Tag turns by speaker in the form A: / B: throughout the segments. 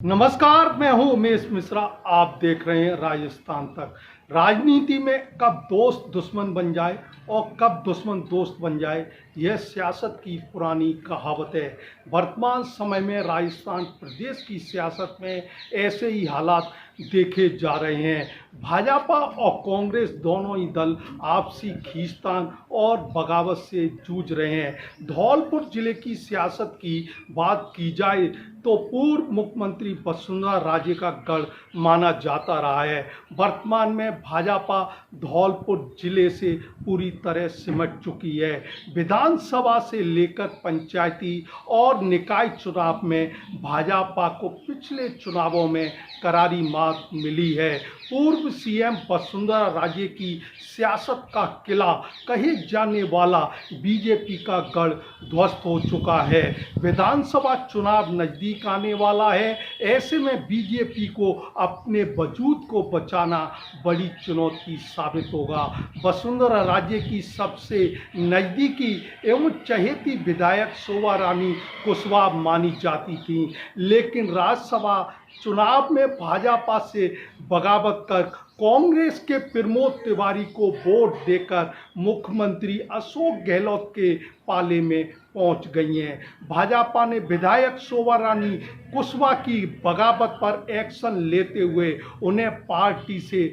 A: नमस्कार, मैं हूं उमेश मिश्रा। आप देख रहे हैं राजस्थान तक। राजनीति में कब दोस्त दुश्मन बन जाए और कब दुश्मन दोस्त बन जाए, यह सियासत की पुरानी कहावत है। वर्तमान समय में राजस्थान प्रदेश की सियासत में ऐसे ही हालात देखे जा रहे हैं। भाजपा और कांग्रेस दोनों ही दल आपसी खींचतान और बगावत से जूझ रहे हैं। धौलपुर जिले की सियासत की बात की जाए तो पूर्व मुख्यमंत्री वसुंधरा राजे का गढ़ माना जाता रहा है। वर्तमान में भाजपा धौलपुर जिले से पूरी तरह सिमट चुकी है। विधानसभा से लेकर पंचायती और निकाय चुनाव में भाजपा को पिछले चुनावों में करारी मात मिली है। पूर्व सीएम वसुंधरा राजे की सियासत का किला कहे जाने वाला बीजेपी का गढ़ ध्वस्त हो चुका है। विधानसभा चुनाव नजदीक आने वाला है। ऐसे में बीजेपी को अपने वजूद को बचाना बड़ी चुनौती साबित होगा। वसुंधरा राजे की सबसे नज़दीकी एवं चहेती विधायक शोभा रानी कुशवाहा मानी जाती थी, लेकिन राज्यसभा चुनाव में भाजपा से बगावत कर कांग्रेस के प्रमोद तिवारी को वोट देकर मुख्यमंत्री अशोक गहलोत के पाले में पहुंच गई हैं। भाजपा ने विधायक शोभा रानी कुशवाहा की बगावत पर एक्शन लेते हुए उन्हें पार्टी से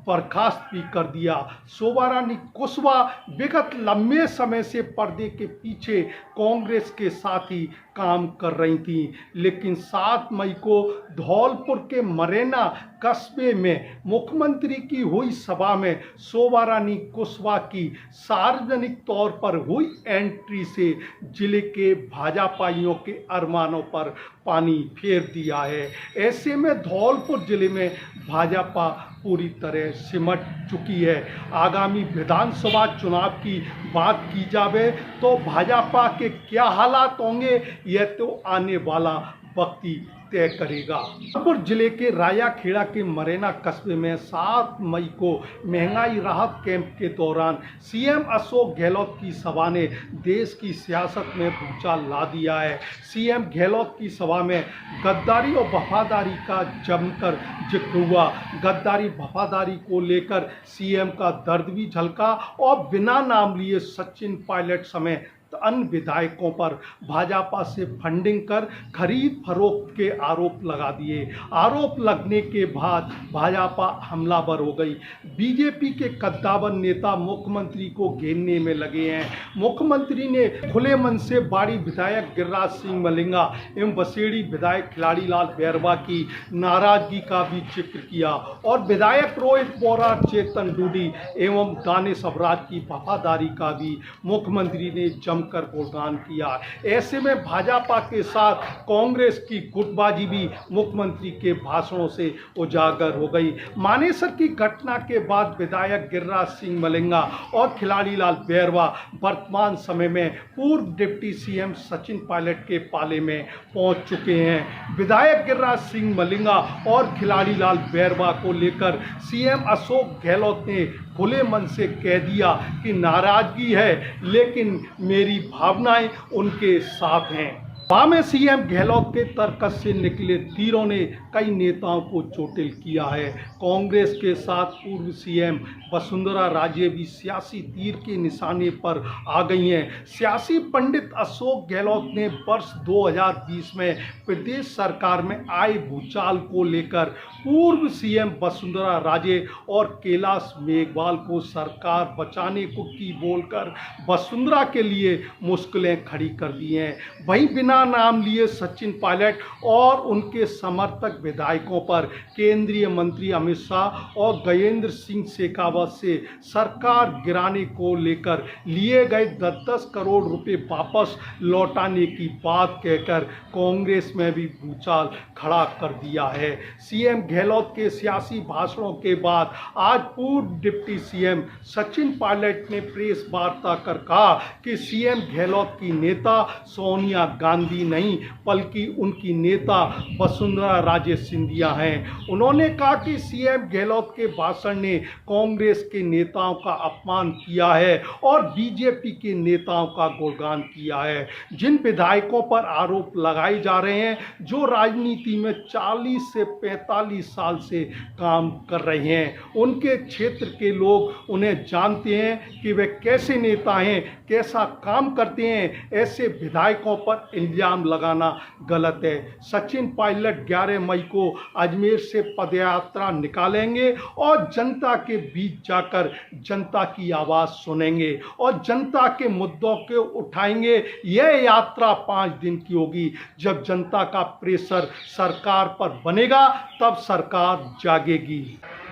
A: बर्खास्त भी कर दिया। शोभा रानी कुशवाहा विगत लंबे समय से पर्दे के पीछे कांग्रेस के साथ ही काम कर रही थी, लेकिन 7 मई को धौलपुर के मरेना कस्बे में मुख्यमंत्री की हुई सभा में शोभा रानी कुशवाहा की सार्वजनिक तौर पर हुई एंट्री से जिले के भाजपाइयों के अरमानों पर पानी फेर दिया है। ऐसे में धौलपुर जिले में भाजपा पूरी तरह सिमट चुकी है। आगामी विधानसभा चुनाव की बात की जाए तो भाजपा के क्या हालात होंगे, यह तो आने वाला वक्त ही तय करेगा। धौलपुर जिले के रायाखेड़ा के मरेना कस्बे में 7 मई को महंगाई राहत कैंप के दौरान सीएम अशोक गहलोत की सभा ने देश की सियासत में भूचाल ला दिया है। सीएम गहलोत की सभा में गद्दारी और वफादारी का जमकर जिक्र हुआ। गद्दारी वफादारी को लेकर सीएम का दर्द भी झलका और बिना नाम लिए सचिन पायलट समेत अन्य विधायकों पर भाजपा से फंडिंग कर खरीद फरोख्त के आरोप लगा दिए। आरोप लगने के बाद भाजपा हमलावर हो गई। बीजेपी के कद्दावर नेता मुख्यमंत्री को घेरने में लगे हैं। मुख्यमंत्री ने खुले मन से बाड़ी विधायक गिरिराज सिंह मलिंगा एवं बसेड़ी विधायक खिलाड़ीलाल बैरवा की नाराजगी का भी जिक्र किया और विधायक रोहित बोरा, चेतन डूडी एवं दानिश अबराज की वफादारी का भी मुख्यमंत्री ने कर गुणगान किया। ऐसे में भाजपा के साथ कांग्रेस की गुटबाजी भी मुख्यमंत्री के भाषणों से उजागर हो गई। मानेसर की घटना के बाद विधायक गिरिराज सिंह मलिंगा और खिलाड़ीलाल बैरवा वर्तमान समय में पूर्व डिप्टी सीएम सचिन पायलट के पाले में पहुंच चुके हैं। विधायक गिरिराज सिंह मलिंगा और खिलाड़ीलाल बैरवा को लेकर सीएम अशोक गहलोत ने खुले मन से कह दिया कि नाराजगी है, लेकिन मेरी भावनाएं उनके साथ हैं। सभा में सीएम गहलोत के तर्कस से निकले तीरों ने कई नेताओं को चोटिल किया है। कांग्रेस के साथ पूर्व सीएम वसुंधरा राजे भी सियासी तीर के निशाने पर आ गई हैं। सियासी पंडित अशोक गहलोत ने वर्ष 2020 में प्रदेश सरकार में आए भूचाल को लेकर पूर्व सीएम वसुंधरा राजे और कैलाश मेघवाल को सरकार बचाने को की बोलकर वसुंधरा के लिए मुश्किलें खड़ी कर दी हैं। वहीं बिना नाम लिए सचिन पायलट और उनके समर्थक विधायकों पर केंद्रीय मंत्री अमित शाह और गजेंद्र सिंह शेखावत से सरकार गिराने को लेकर लिए गए 10-10 करोड़ रुपए वापस लौटाने की बात कहकर कांग्रेस में भी भूचाल खड़ा कर दिया है। सीएम गहलोत के सियासी भाषणों के बाद आज पूर्व डिप्टी सीएम सचिन पायलट ने प्रेस वार्ता कर कहा कि सीएम गहलोत की नेता सोनिया गांधी गांधी नहीं बल्कि उनकी नेता वसुंधरा राजे सिंधिया हैं। उन्होंने कहा कि सीएम गहलोत के भाषण ने कांग्रेस के नेताओं का अपमान किया है और बीजेपी के नेताओं का गुणगान किया है। जिन विधायकों पर आरोप लगाए जा रहे हैं जो राजनीति में 40 से 45 साल से काम कर रहे हैं, उनके क्षेत्र के लोग उन्हें जानते हैं कि वे कैसे नेता हैं, कैसा काम करते हैं। ऐसे विधायकों पर इल्जाम लगाना गलत है। सचिन पायलट 11 मई को अजमेर से पदयात्रा निकालेंगे और जनता के बीच जाकर जनता की आवाज़ सुनेंगे और जनता के मुद्दों को उठाएंगे। यह यात्रा 5 दिन की होगी। जब जनता का प्रेशर सरकार पर बनेगा तब सरकार जागेगी।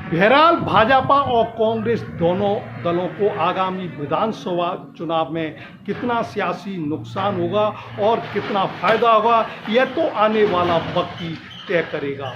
A: बहरहाल भाजपा और कांग्रेस दोनों दलों को आगामी विधानसभा चुनाव में कितना सियासी नुकसान होगा और कितना फायदा होगा, यह तो आने वाला वक्त ही तय करेगा।